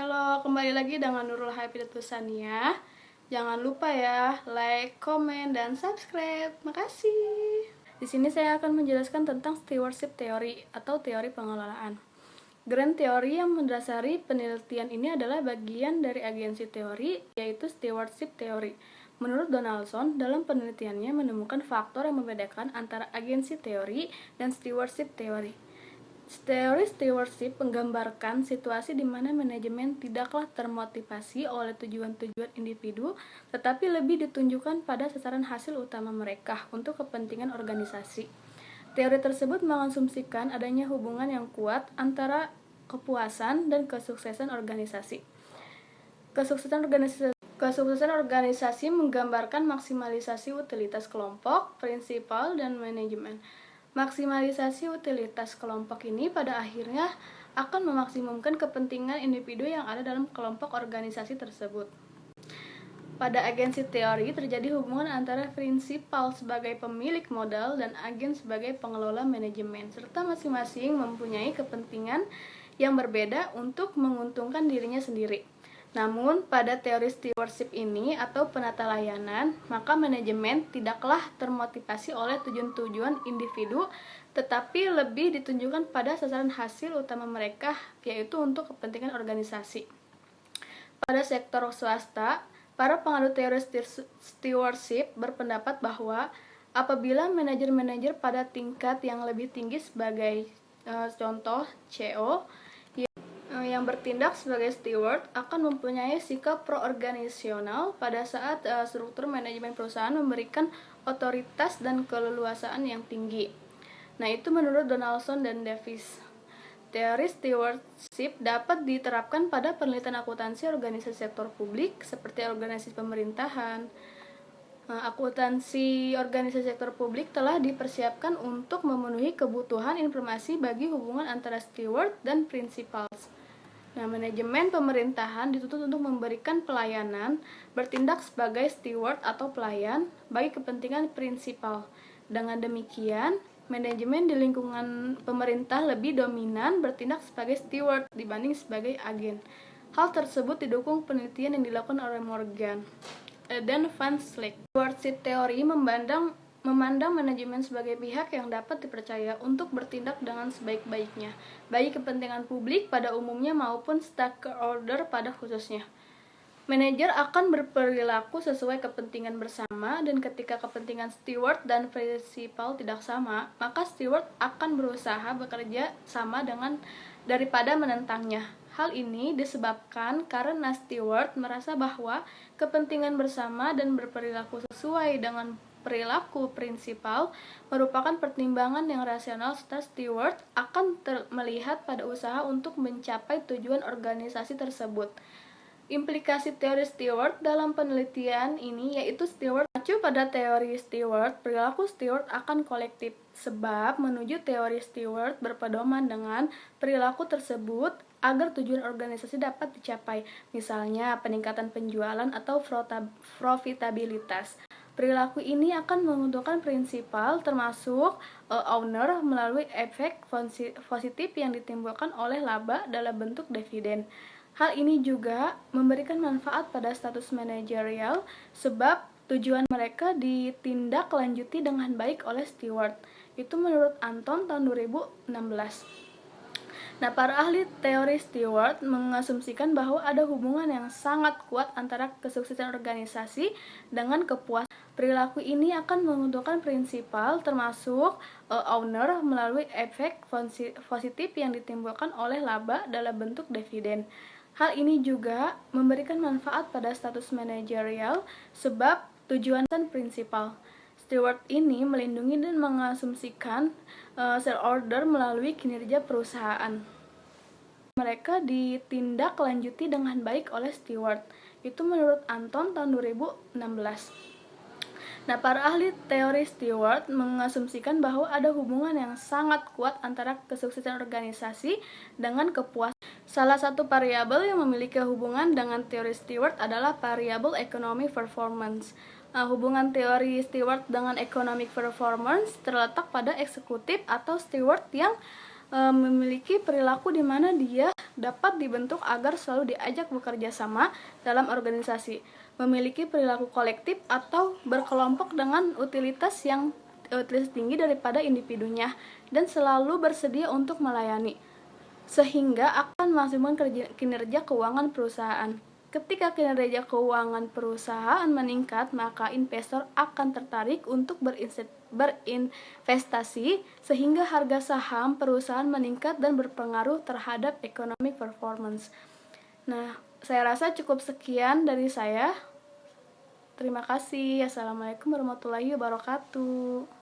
Halo, kembali lagi dengan Nurul Haifidatusania. Jangan lupa ya, like, komen, dan subscribe. Makasih. Di sini saya akan menjelaskan tentang stewardship theory atau teori pengelolaan. Grand teori yang mendasari penelitian ini adalah bagian dari agensi teori, yaitu stewardship theory. Menurut Donaldson, dalam penelitiannya menemukan faktor yang membedakan antara agensi teori dan stewardship theory. Teori stewardship menggambarkan situasi di mana manajemen tidaklah termotivasi oleh tujuan-tujuan individu, tetapi lebih ditunjukkan pada sasaran hasil utama mereka untuk kepentingan organisasi. Teori tersebut mengasumsikan adanya hubungan yang kuat antara kepuasan dan kesuksesan organisasi. Kesuksesan organisasi menggambarkan maksimalisasi utilitas kelompok, prinsipal, dan manajemen. Maksimalisasi utilitas kelompok ini pada akhirnya akan memaksimumkan kepentingan individu yang ada dalam kelompok organisasi tersebut. Pada agensi teori terjadi hubungan antara prinsipal sebagai pemilik modal dan agen sebagai pengelola manajemen, serta masing-masing mempunyai kepentingan yang berbeda untuk menguntungkan dirinya sendiri. Namun, pada teori stewardship ini atau penata layanan, maka manajemen tidaklah termotivasi oleh tujuan-tujuan individu, tetapi lebih ditunjukkan pada sasaran hasil utama mereka, yaitu untuk kepentingan organisasi. Pada sektor swasta, para penganut teori stewardship berpendapat bahwa apabila manajer-manajer pada tingkat yang lebih tinggi sebagai contoh CEO, yang bertindak sebagai steward akan mempunyai sikap pro-organisasional pada saat struktur manajemen perusahaan memberikan otoritas dan keleluasaan yang tinggi. Nah, itu menurut Donaldson dan Davis. Teori stewardship dapat diterapkan pada penelitian akuntansi organisasi sektor publik seperti organisasi pemerintahan. Akuntansi organisasi sektor publik telah dipersiapkan untuk memenuhi kebutuhan informasi bagi hubungan antara steward dan principals. Nah, manajemen pemerintahan dituntut untuk memberikan pelayanan, bertindak sebagai steward atau pelayan bagi kepentingan prinsipal. Dengan demikian, manajemen di lingkungan pemerintah lebih dominan bertindak sebagai steward dibanding sebagai agen. Hal tersebut didukung penelitian yang dilakukan oleh Morgan dan Van Slyck. Stewardship teori memandang manajemen sebagai pihak yang dapat dipercaya untuk bertindak dengan sebaik-baiknya, baik kepentingan publik pada umumnya maupun stakeholder pada khususnya. Manajer akan berperilaku sesuai kepentingan bersama, dan ketika kepentingan steward dan prinsipal tidak sama, maka steward akan berusaha bekerja sama daripada menentangnya. Hal ini disebabkan karena steward merasa bahwa kepentingan bersama dan berperilaku sesuai dengan perilaku prinsipal merupakan pertimbangan yang rasional, serta steward akan melihat pada usaha untuk mencapai tujuan organisasi tersebut. Implikasi teori steward dalam penelitian ini yaitu steward mengacu pada teori steward, perilaku steward akan kolektif, sebab menuju teori steward berpedoman dengan perilaku tersebut agar tujuan organisasi dapat dicapai, misalnya peningkatan penjualan atau profitabilitas. Perilaku ini akan menguntungkan prinsipal termasuk owner melalui efek positif yang ditimbulkan oleh laba dalam bentuk dividen. Hal ini juga memberikan manfaat pada status manajerial sebab tujuan mereka ditindaklanjuti dengan baik oleh steward. Itu menurut Anton tahun 2016. Nah, para ahli teori steward mengasumsikan bahwa ada hubungan yang sangat kuat antara kesuksesan organisasi dengan kepuasan. Perilaku ini akan menguntungkan prinsipal termasuk owner melalui efek positif yang ditimbulkan oleh laba dalam bentuk dividen. Hal ini juga memberikan manfaat pada status manajerial sebab tujuan dan prinsipal. Steward ini melindungi dan mengasumsikan shareholder melalui kinerja perusahaan. Mereka ditindaklanjuti dengan baik oleh steward. Itu menurut Anton tahun 2016. Nah, para ahli teori steward mengasumsikan bahwa ada hubungan yang sangat kuat antara kesuksesan organisasi dengan kepuasan. Salah satu variabel yang memiliki hubungan dengan teori steward adalah variabel economic performance. Hubungan teori steward dengan economic performance terletak pada eksekutif atau steward yang memiliki perilaku di mana dia dapat dibentuk agar selalu diajak bekerja sama dalam organisasi, memiliki perilaku kolektif atau berkelompok dengan utilitas tinggi daripada individunya, dan selalu bersedia untuk melayani, sehingga akan memaksimalkan kinerja keuangan perusahaan. Ketika kinerja keuangan perusahaan meningkat, maka investor akan tertarik untuk berinvestasi, sehingga harga saham perusahaan meningkat dan berpengaruh terhadap economic performance. Nah, saya rasa cukup sekian dari saya. Terima kasih. Assalamualaikum warahmatullahi wabarakatuh.